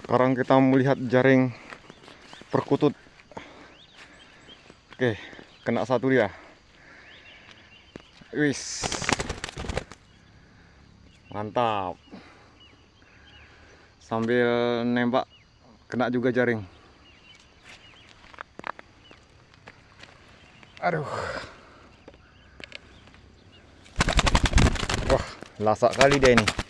Sekarang kita melihat jaring perkutut. Oke, kena satu dia. Wis, mantap. Sambil nembak, kena juga jaring. Aduh. Wah, lasak kali dia ini.